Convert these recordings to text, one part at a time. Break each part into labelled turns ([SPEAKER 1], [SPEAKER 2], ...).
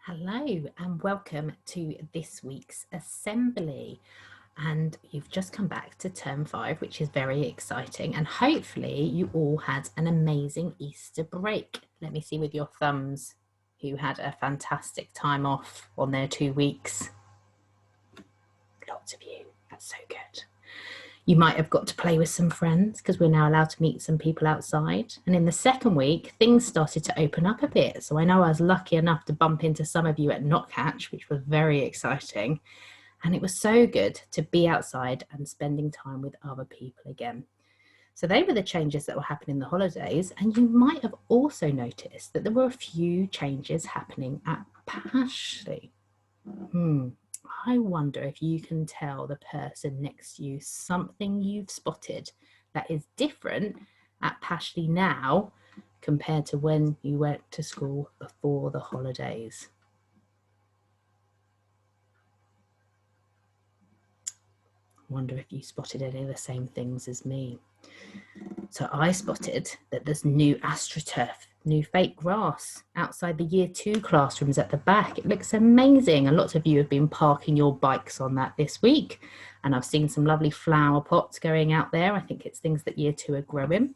[SPEAKER 1] Hello and welcome to this week's assembly. And you've just come back to term 5, which is very exciting. And hopefully you all had an amazing Easter break. Let me see with your thumbs who had a fantastic time off on their 2 weeks. Lots of you. That's so good. You might have got to play with some friends because we're now allowed to meet some people outside. And in the second week, things started to open up a bit. So I know I was lucky enough to bump into some of you at Knockhatch, which was very exciting. And it was so good to be outside and spending time with other people again. So they were the changes that were happening in the holidays. And you might have also noticed that there were a few changes happening at Pashley. I wonder if you can tell the person next to you something you've spotted that is different at Pashley now compared to when you went to school before the holidays. I wonder if you spotted any of the same things as me. So I spotted that there's new AstroTurf, new fake grass outside the year 2 classrooms at the back. It looks amazing. And lots of you have been parking your bikes on that this week. And I've seen some lovely flower pots going out there. I think it's things that year 2 are growing.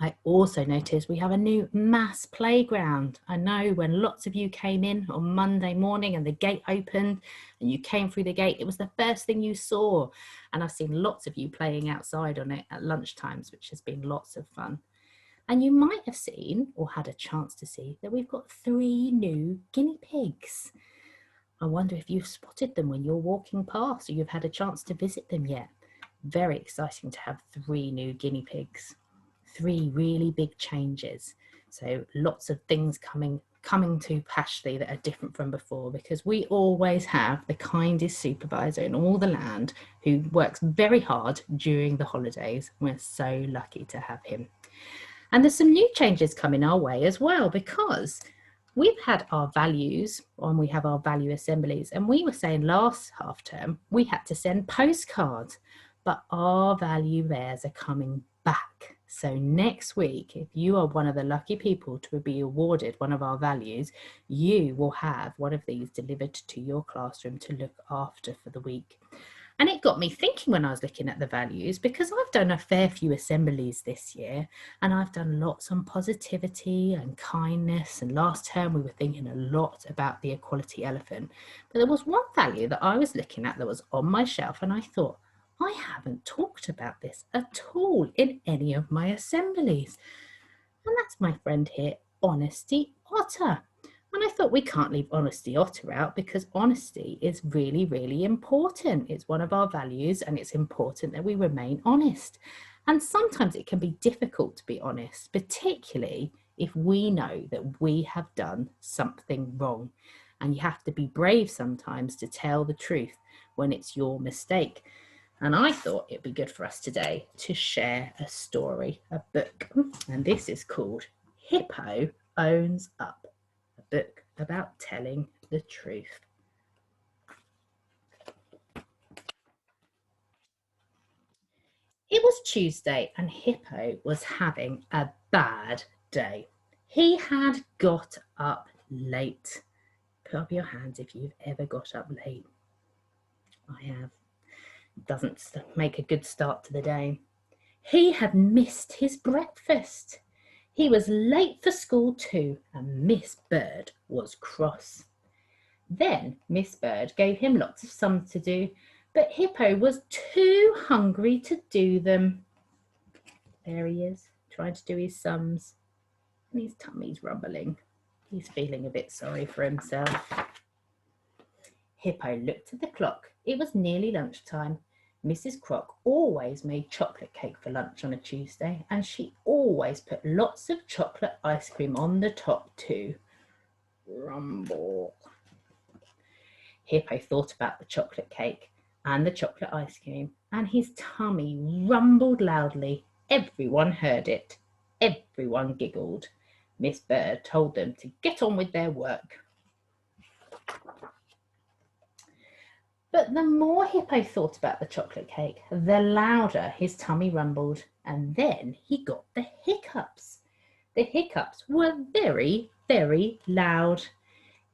[SPEAKER 1] I also noticed we have a new mass playground. I know when lots of you came in on Monday morning and the gate opened and you came through the gate, it was the first thing you saw. And I've seen lots of you playing outside on it at lunchtimes, which has been lots of fun. And you might have seen or had a chance to see that we've got 3 new guinea pigs. I wonder if you've spotted them when you're walking past or you've had a chance to visit them yet. Very exciting to have 3 new guinea pigs. 3 really big changes. So lots of things coming to Pashley that are different from before, because we always have the kindest supervisor in all the land who works very hard during the holidays. We're so lucky to have him. And there's some new changes coming our way as well, because we've had our values and we have our value assemblies, and we were saying last half term we had to send postcards, but our value bears are coming back. So next week, if you are one of the lucky people to be awarded one of our values, you will have one of these delivered to your classroom to look after for the week. And it got me thinking when I was looking at the values, because I've done a fair few assemblies this year and I've done lots on positivity and kindness. And last term we were thinking a lot about the equality elephant. But there was one value that I was looking at that was on my shelf and I thought, I haven't talked about this at all in any of my assemblies. And that's my friend here, Honesty Otter. And I thought we can't leave Honesty Otter out because honesty is really, really important. It's one of our values and it's important that we remain honest. And sometimes it can be difficult to be honest, particularly if we know that we have done something wrong. And you have to be brave sometimes to tell the truth when it's your mistake. And I thought it'd be good for us today to share a story, a book. And this is called Hippo Owns Up, a book about telling the truth. It was Tuesday and Hippo was having a bad day. He had got up late. Put up your hands if you've ever got up late. I have. Doesn't make a good start to the day. He had missed his breakfast. He was late for school too, and Miss Bird was cross. Then Miss Bird gave him lots of sums to do, but Hippo was too hungry to do them. There he is, trying to do his sums, and his tummy's rumbling. He's feeling a bit sorry for himself. Hippo looked at the clock. It was nearly lunchtime. Mrs. Croc always made chocolate cake for lunch on a Tuesday, and she always put lots of chocolate ice cream on the top too. Rumble. Hippo thought about the chocolate cake and the chocolate ice cream, and his tummy rumbled loudly. Everyone heard it. Everyone giggled. Miss Bird told them to get on with their work. But the more Hippo thought about the chocolate cake, the louder his tummy rumbled, and then he got the hiccups. The hiccups were very, very loud.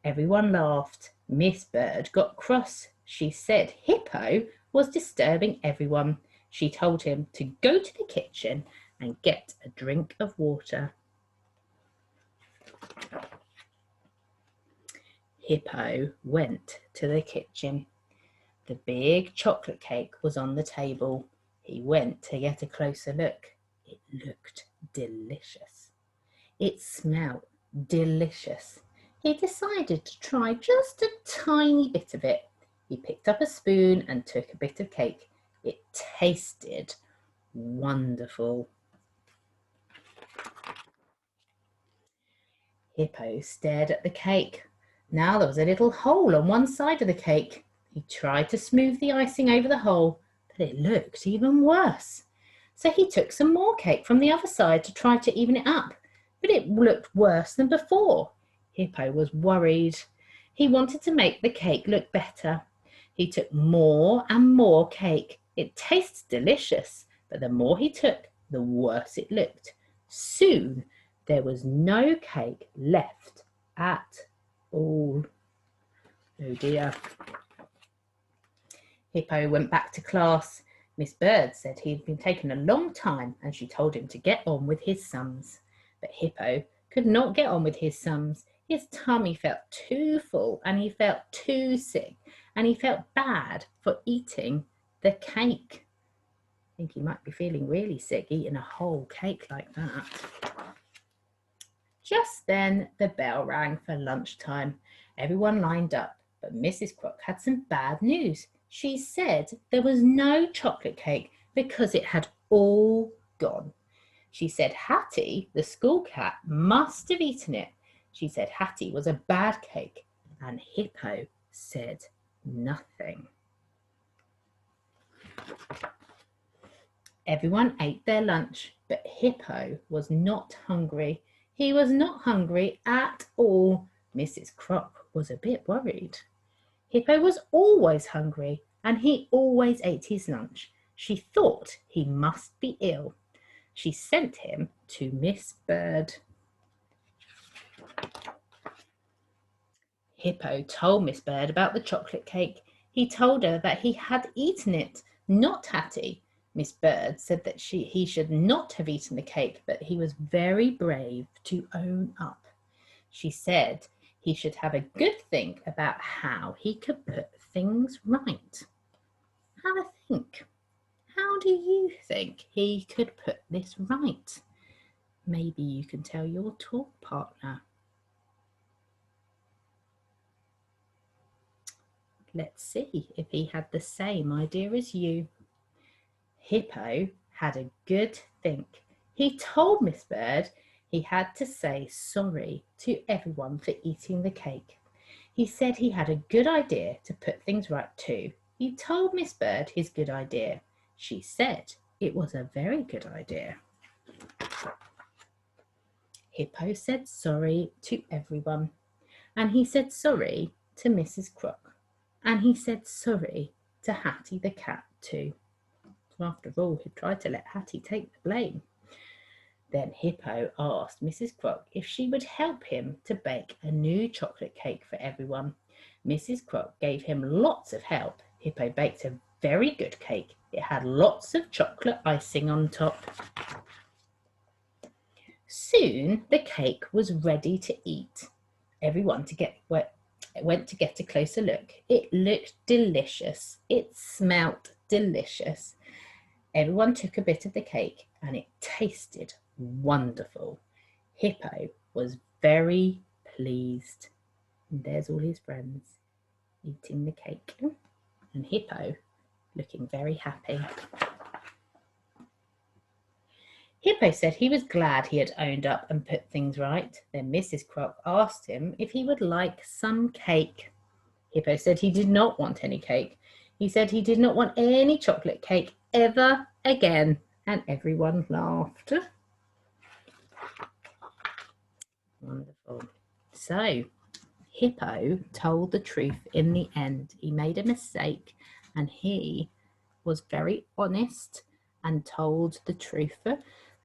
[SPEAKER 1] Everyone laughed. Miss Bird got cross. She said Hippo was disturbing everyone. She told him to go to the kitchen and get a drink of water. Hippo went to the kitchen. The big chocolate cake was on the table. He went to get a closer look. It looked delicious. It smelled delicious. He decided to try just a tiny bit of it. He picked up a spoon and took a bit of cake. It tasted wonderful. Hippo stared at the cake. Now there was a little hole on one side of the cake. He tried to smooth the icing over the hole, but it looked even worse. So he took some more cake from the other side to try to even it up, but it looked worse than before. Hippo was worried. He wanted to make the cake look better. He took more and more cake. It tasted delicious, but the more he took, the worse it looked. Soon, there was no cake left at all. Oh dear. Hippo went back to class. Miss Bird said he'd been taking a long time and she told him to get on with his sums. But Hippo could not get on with his sums. His tummy felt too full and he felt too sick and he felt bad for eating the cake. I think he might be feeling really sick eating a whole cake like that. Just then the bell rang for lunchtime. Everyone lined up, but Mrs. Croc had some bad news. She said there was no chocolate cake because it had all gone. She said Hattie, the school cat, must have eaten it. She said Hattie was a bad cake, and Hippo said nothing. Everyone ate their lunch, but Hippo was not hungry. He was not hungry at all. Mrs. Croc was a bit worried. Hippo was always hungry and he always ate his lunch. She thought he must be ill. She sent him to Miss Bird. Hippo told Miss Bird about the chocolate cake. He told her that he had eaten it, not Hattie. Miss Bird said that he should not have eaten the cake, but he was very brave to own up. She said he should have a good think about how he could put things right. Have a think. How do you think he could put this right? Maybe you can tell your talk partner. Let's see if he had the same idea as you. Hippo had a good think. He told Miss Bird he had to say sorry to everyone for eating the cake. He said he had a good idea to put things right too. He told Miss Bird his good idea. She said it was a very good idea. Hippo said sorry to everyone. And he said sorry to Mrs. Croc. And he said sorry to Hattie the cat too. After all, he tried to let Hattie take the blame. Then Hippo asked Mrs. Croc if she would help him to bake a new chocolate cake for everyone. Mrs. Croc gave him lots of help. Hippo baked a very good cake. It had lots of chocolate icing on top. Soon the cake was ready to eat. Everyone went to get a closer look. It looked delicious. It smelt delicious. Everyone took a bit of the cake and it tasted wonderful. Hippo was very pleased. And there's all his friends eating the cake and Hippo looking very happy. Hippo said he was glad he had owned up and put things right. Then Mrs. Croc asked him if he would like some cake. Hippo said he did not want any cake. He said he did not want any chocolate cake ever again, and everyone laughed. Wonderful. So, Hippo told the truth in the end. He made a mistake and he was very honest and told the truth.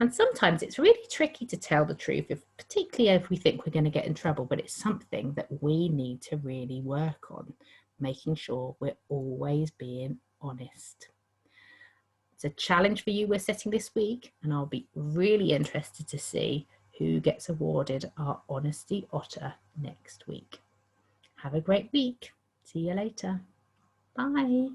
[SPEAKER 1] And sometimes it's really tricky to tell the truth, particularly if we think we're going to get in trouble, but it's something that we need to really work on, making sure we're always being honest. It's a challenge for you we're setting this week, and I'll be really interested to see who gets awarded our Honesty Otter next week. Have a great week. See you later. Bye.